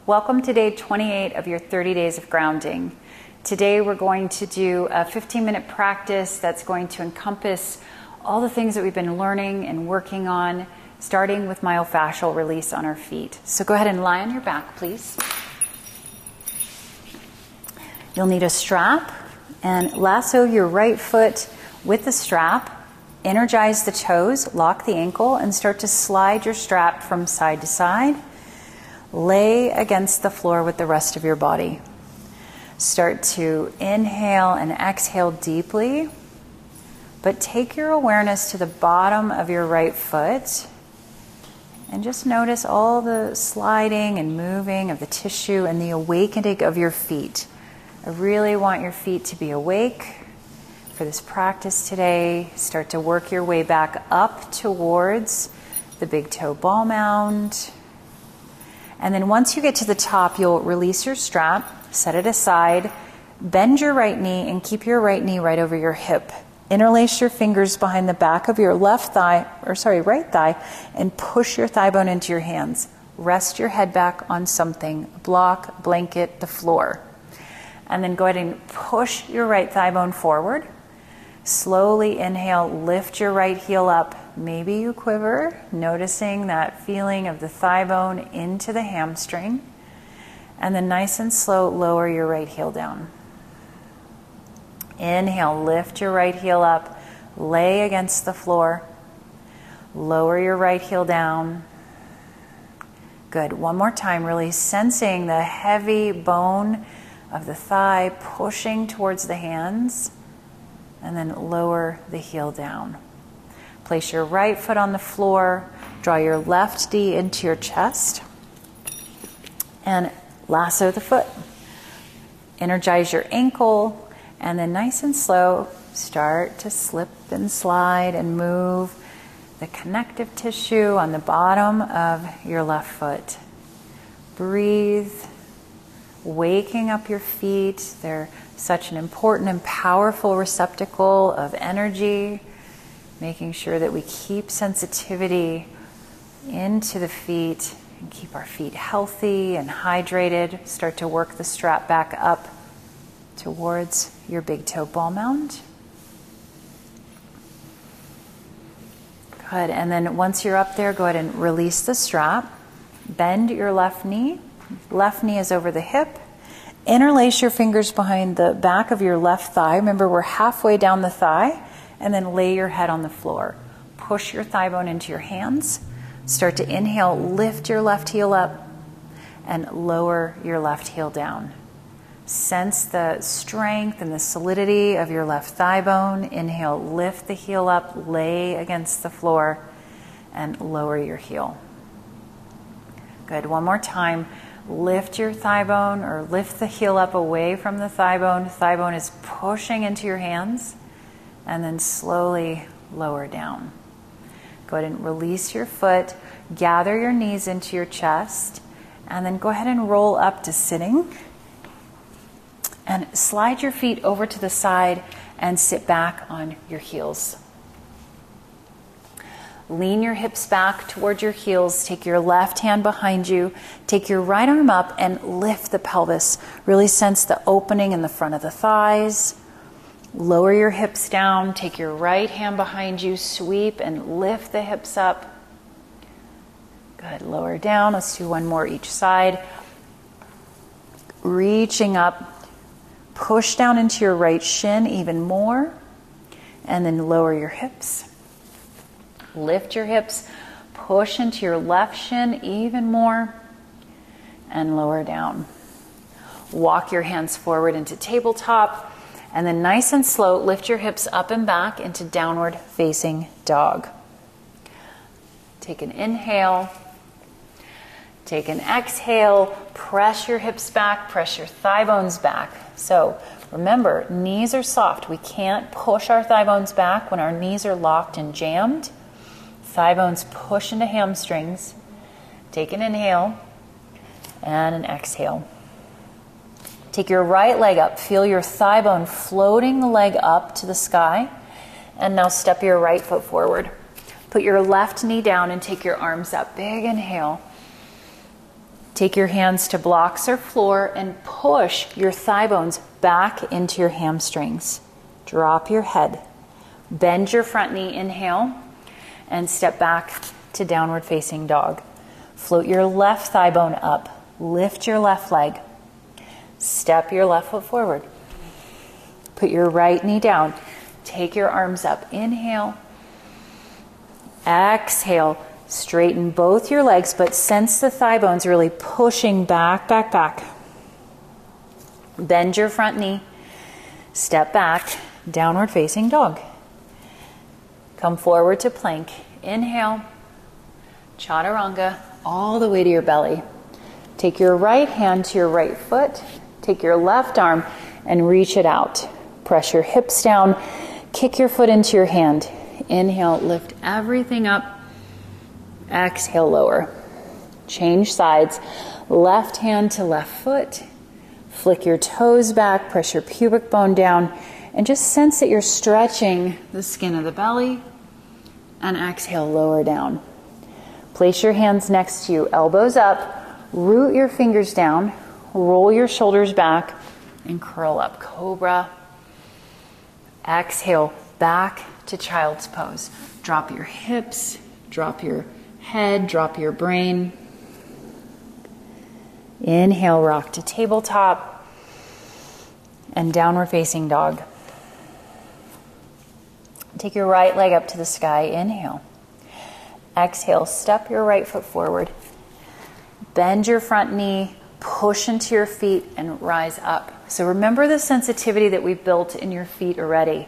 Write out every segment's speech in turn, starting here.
Welcome to day 28 of your 30 days of grounding. Today we're going to do a 15-minute practice that's going to encompass all the things that we've been learning and working on, starting with myofascial release on our feet. So go ahead and lie on your back, please. You'll need a strap and lasso your right foot with the strap. Energize the toes, lock the ankle, and start to slide your strap from side to side. Lay against the floor with the rest of your body. Start to inhale and exhale deeply, but take your awareness to the bottom of your right foot and just notice all the sliding and moving of the tissue and the awakening of your feet. I really want your feet to be awake for this practice today. Start to work your way back up towards the big toe ball mound. And then once you get to the top, you'll release your strap, set it aside, bend your right knee and keep your right knee right over your hip. Interlace your fingers behind the back of your right thigh, and push your thigh bone into your hands. Rest your head back on something, a block, blanket, the floor. And then go ahead and push your right thigh bone forward. Slowly inhale, lift your right heel up. Maybe you quiver, noticing that feeling of the thigh bone into the hamstring. And then nice and slow, lower your right heel down. Inhale, lift your right heel up, lay against the floor. Lower your right heel down. Good. One more time, really sensing the heavy bone of the thigh pushing towards the hands. And then lower the heel down. Place your right foot on the floor. Draw your left knee into your chest. And lasso the foot. Energize your ankle. And then nice and slow, start to slip and slide and move the connective tissue on the bottom of your left foot. Breathe. Waking up your feet. They're such an important and powerful receptacle of energy. Making sure that we keep sensitivity into the feet and keep our feet healthy and hydrated. Start to work the strap back up towards your big toe ball mound. Good. And then once you're up there, go ahead and release the strap. Bend your left knee. Left knee is over the hip. Interlace your fingers behind the back of your left thigh. Remember, we're halfway down the thigh. And then lay your head on the floor. Push your thigh bone into your hands. Start to inhale, lift your left heel up, and lower your left heel down. Sense the strength and the solidity of your left thigh bone. Inhale, lift the heel up, lay against the floor, and lower your heel. Good. One more time. Lift your thigh bone or lift the heel up away from the thigh bone. Thigh bone is pushing into your hands. And then slowly lower down. Go ahead and release your foot. Gather your knees into your chest. And then go ahead and roll up to sitting. And slide your feet over to the side and sit back on your heels. Lean your hips back toward your heels. Take your left hand behind you. Take your right arm up and lift the pelvis. Really sense the opening in the front of the thighs. Lower your hips down. Take your right hand behind you. Sweep and lift the hips up. Good. Lower down. Let's do one more each side. Reaching up. Push down into your right shin even more. And then lower your hips. Lift your hips, push into your left shin even more, and lower down. Walk your hands forward into tabletop, and then nice and slow, lift your hips up and back into downward facing dog. Take an inhale, take an exhale, press your hips back, press your thigh bones back. So remember, knees are soft. We can't push our thigh bones back when our knees are locked and jammed. Thigh bones push into hamstrings. Take an inhale and an exhale. Take your right leg up. Feel your thigh bone floating the leg up to the sky. And now step your right foot forward. Put your left knee down and take your arms up. Big inhale. Take your hands to blocks or floor and push your thigh bones back into your hamstrings. Drop your head. Bend your front knee, inhale, and step back to downward facing dog. Float your left thigh bone up. Lift your left leg. Step your left foot forward. Put your right knee down. Take your arms up. Inhale. Exhale. Straighten both your legs, but sense the thigh bones really pushing back, back, back. Bend your front knee. Step back. Downward facing dog. Come forward to plank. Inhale. Chaturanga. All the way to your belly. Take your right hand to your right foot. Take your left arm and reach it out. Press your hips down. Kick your foot into your hand. Inhale, lift everything up. Exhale, lower. Change sides. Left hand to left foot. Flick your toes back. Press your pubic bone down. And just sense that you're stretching the skin of the belly. And exhale, lower down. Place your hands next to you, elbows up. Root your fingers down. Roll your shoulders back. And curl up. Cobra. Exhale, back to child's pose. Drop your hips. Drop your head. Drop your brain. Inhale, rock to tabletop. And downward facing dog. Take your right leg up to the sky. Inhale. Exhale, step your right foot forward. Bend your front knee, push into your feet, and rise up. So remember the sensitivity that we've built in your feet already.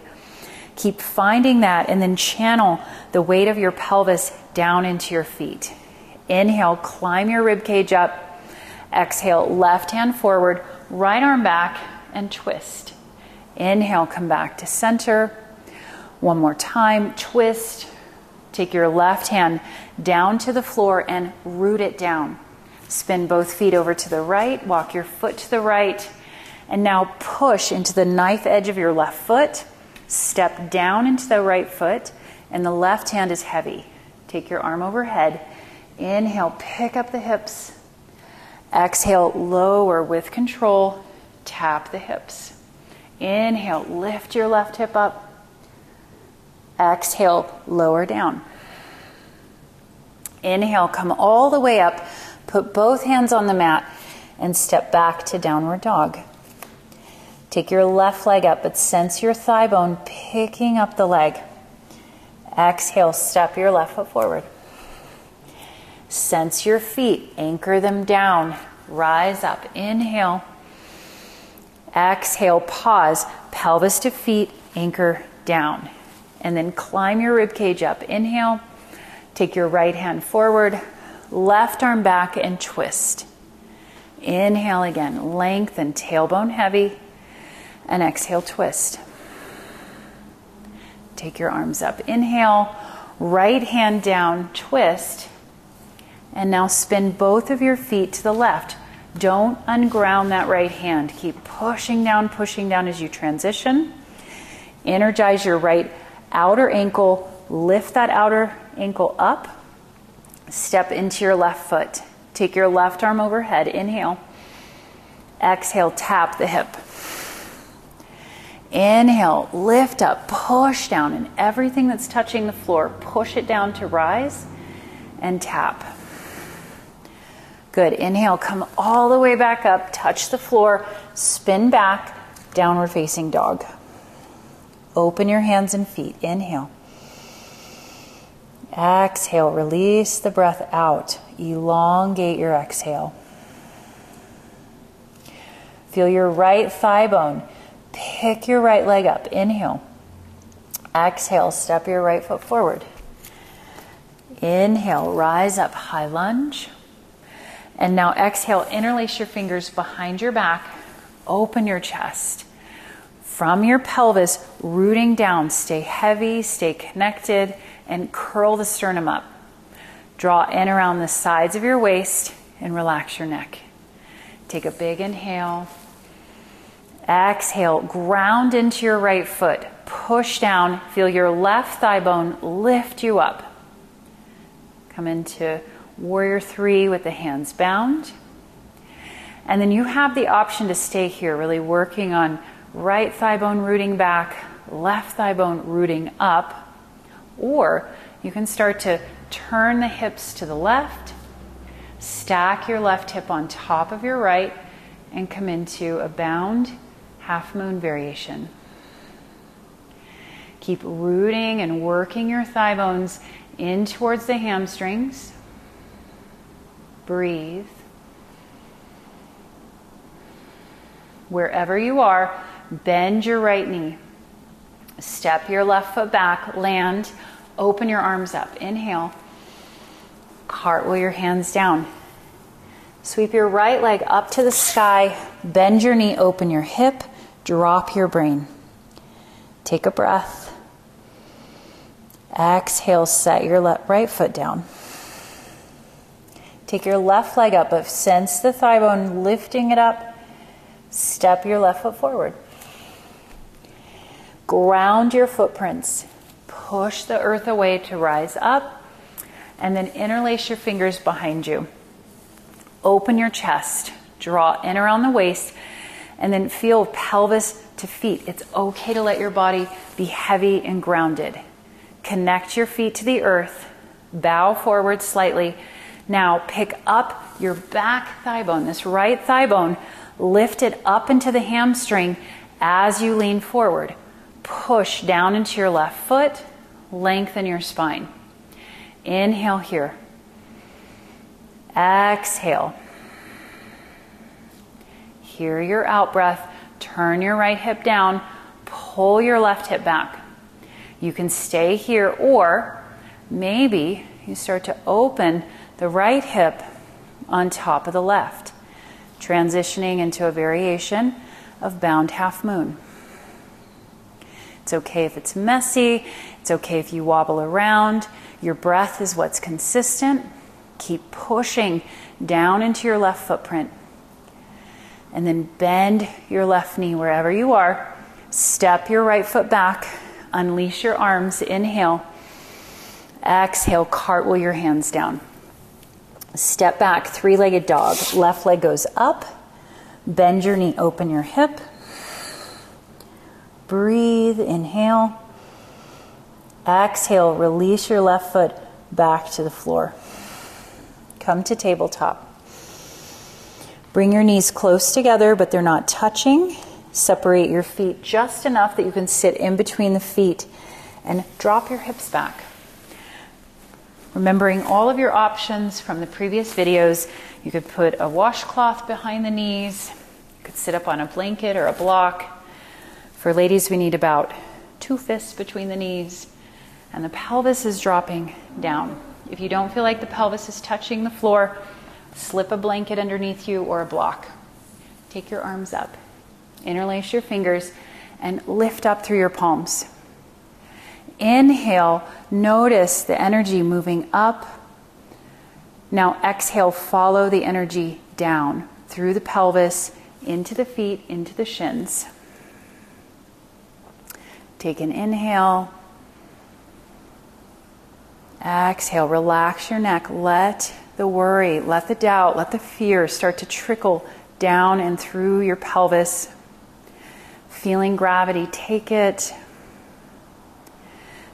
Keep finding that and then channel the weight of your pelvis down into your feet. Inhale, climb your rib cage up. Exhale, left hand forward, right arm back, and twist. Inhale, come back to center. One more time, twist. Take your left hand down to the floor and root it down. Spin both feet over to the right, walk your foot to the right, and now push into the knife edge of your left foot. Step down into the right foot, and the left hand is heavy. Take your arm overhead. Inhale, pick up the hips. Exhale, lower with control. Tap the hips. Inhale, lift your left hip up. Exhale, lower down. Inhale, come all the way up. Put both hands on the mat and step back to downward dog. Take your left leg up, but sense your thigh bone picking up the leg. Exhale, step your left foot forward. Sense your feet, anchor them down. Rise up, inhale. Exhale, pause, pelvis to feet, anchor down. And then climb your rib cage up. Inhale, take your right hand forward, left arm back and twist. Inhale again, lengthen, tailbone heavy, and exhale, twist. Take your arms up. Inhale, right hand down, twist. And now spin both of your feet to the left. Don't unground that right hand. Keep pushing down as you transition. Energize your right outer ankle. Lift that outer ankle up. Step into your left foot. Take your left arm overhead. Inhale. Exhale, tap the hip. Inhale, lift up, push down, and everything that's touching the floor, push it down to rise and tap. Good. Inhale, come all the way back up, touch the floor, spin back, downward facing dog. Open your hands and feet. Inhale. Exhale, release the breath out. Elongate your exhale. Feel your right thigh bone. Pick your right leg up. Inhale. Exhale, step your right foot forward. Inhale, rise up, high lunge. And now exhale, interlace your fingers behind your back. Open your chest. From your pelvis, rooting down. Stay heavy, stay connected, and curl the sternum up. Draw in around the sides of your waist and relax your neck. Take a big inhale. Exhale, ground into your right foot. Push down. Feel your left thigh bone lift you up. Come into warrior 3 with the hands bound. And then you have the option to stay here, really working on right thigh bone rooting back, left thigh bone rooting up, or you can start to turn the hips to the left, stack your left hip on top of your right, and come into a bound half moon variation. Keep rooting and working your thigh bones in towards the hamstrings. Breathe. Wherever you are, bend your right knee. Step your left foot back, land, open your arms up. Inhale. Cartwheel your hands down. Sweep your right leg up to the sky, bend your knee, open your hip, drop your brain. Take a breath. Exhale, set your right foot down. Take your left leg up, but sense the thigh bone lifting it up. Step your left foot forward. Ground your footprints. Push the earth away to rise up, and then interlace your fingers behind you. Open your chest, draw in around the waist, and then feel pelvis to feet. It's okay to let your body be heavy and grounded. Connect your feet to the earth, bow forward slightly. Now pick up your back thigh bone, this right thigh bone, lift it up into the hamstring as you lean forward. Push down into your left foot, lengthen your spine. Inhale here. Exhale. Hear your out breath. Turn your right hip down. Pull your left hip back. You can stay here, or maybe you start to open the right hip on top of the left, transitioning into a variation of bound half moon. It's okay if it's messy. It's okay if you wobble around. Your breath is what's consistent. Keep pushing down into your left footprint. And then bend your left knee wherever you are. Step your right foot back. Unleash your arms. Inhale. Exhale. Cartwheel your hands down. Step back. Three-legged dog. Left leg goes up. Bend your knee. Open your hip. Breathe. Inhale. Exhale. Release your left foot back to the floor. Come to tabletop. Bring your knees close together, but they're not touching. Separate your feet just enough that you can sit in between the feet and drop your hips back. Remembering all of your options from the previous videos, you could put a washcloth behind the knees. You could sit up on a blanket or a block. For ladies, we need about 2 fists between the knees, and the pelvis is dropping down. If you don't feel like the pelvis is touching the floor, slip a blanket underneath you or a block. Take your arms up. Interlace your fingers and lift up through your palms. Inhale, notice the energy moving up. Now exhale, follow the energy down through the pelvis, into the feet, into the shins. Take an inhale. Exhale, relax your neck. Let the worry, let the doubt, let the fear start to trickle down and through your pelvis. Feeling gravity, take it.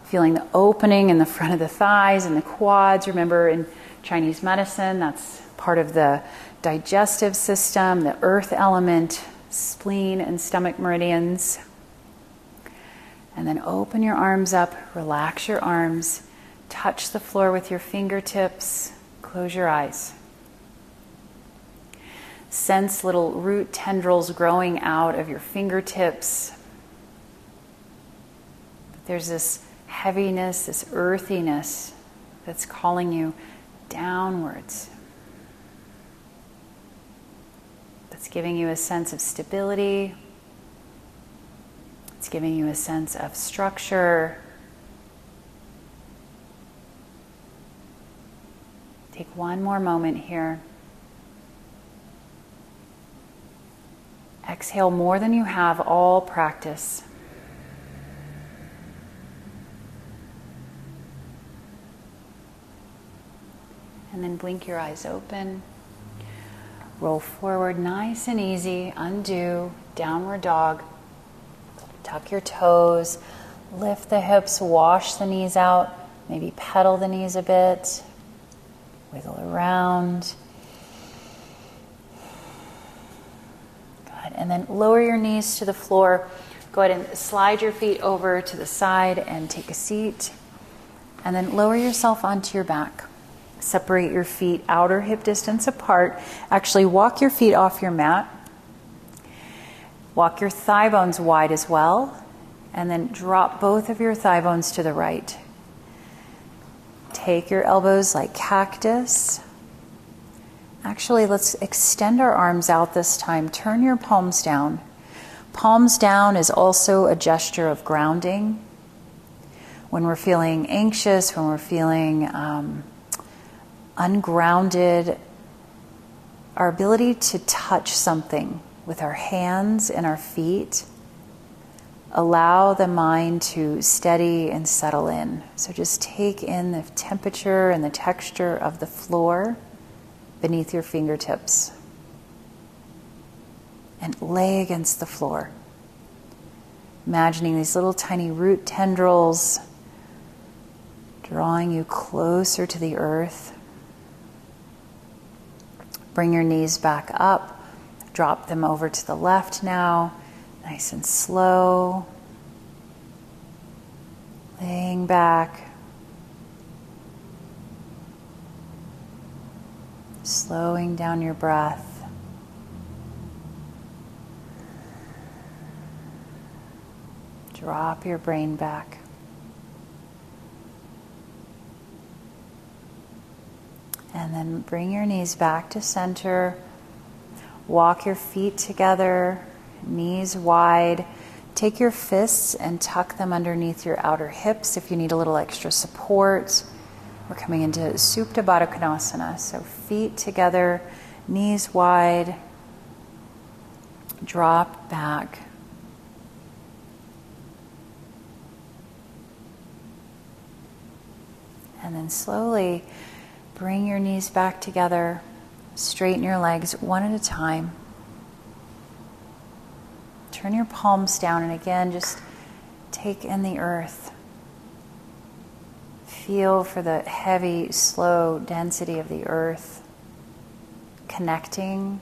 Feeling the opening in the front of the thighs and the quads. Remember, in Chinese medicine, that's part of the digestive system, the earth element, spleen and stomach meridians. And then open your arms up, relax your arms, touch the floor with your fingertips, close your eyes. Sense little root tendrils growing out of your fingertips. There's this heaviness, this earthiness that's calling you downwards. That's giving you a sense of stability. It's giving you a sense of structure. Take one more moment here. Exhale more than you have all practice. And then blink your eyes open. Roll forward nice and easy. Undo, downward dog. Tuck your toes. Lift the hips, wash the knees out. Maybe pedal the knees a bit. Wiggle around. Good. And then lower your knees to the floor. Go ahead and slide your feet over to the side and take a seat. And then lower yourself onto your back. Separate your feet outer hip distance apart. Actually, walk your feet off your mat. Walk your thigh bones wide as well. And then drop both of your thigh bones to the right. Take your elbows like cactus. Actually, let's extend our arms out this time. Turn your palms down. Palms down is also a gesture of grounding. When we're feeling anxious, when we're feeling ungrounded, our ability to touch something with our hands and our feet allow the mind to steady and settle in. So just take in the temperature and the texture of the floor beneath your fingertips and lay against the floor. Imagining these little tiny root tendrils drawing you closer to the earth. Bring your knees back up. Drop them over to the left now. Nice and slow. Laying back. Slowing down your breath. Drop your brain back. And then bring your knees back to center. Walk your feet together, knees wide. Take your fists and tuck them underneath your outer hips if you need a little extra support. We're coming into Supta Baddha Konasana. So feet together, knees wide. Drop back. And then slowly bring your knees back together. Straighten your legs one at a time. Turn your palms down and again just take in the earth. Feel for the heavy, slow density of the earth. Connecting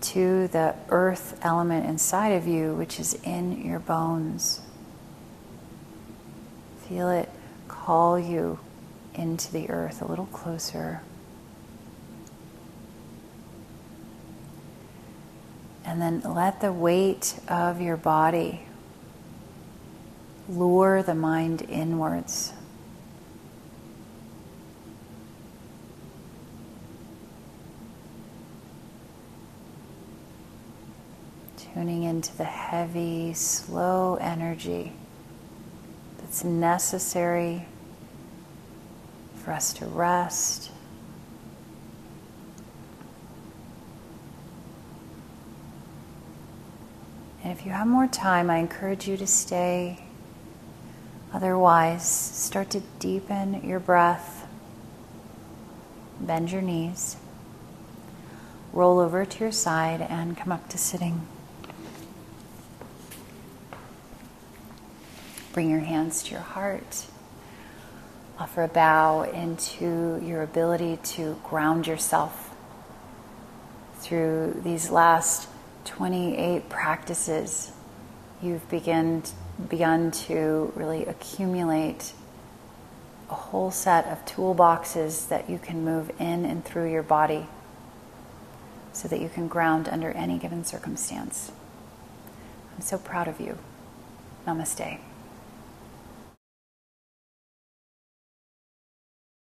to the earth element inside of you, which is in your bones. Feel it call you into the earth a little closer. And then let the weight of your body lure the mind inwards. Tuning into the heavy, slow energy that's necessary for us to rest. And if you have more time, I encourage you to stay. Otherwise, start to deepen your breath. Bend your knees. Roll over to your side and come up to sitting. Bring your hands to your heart. Offer a bow into your ability to ground yourself through these last 28 practices. You've begun to really accumulate a whole set of toolboxes that you can move in and through your body so that you can ground under any given circumstance. I'm so proud of you. Namaste.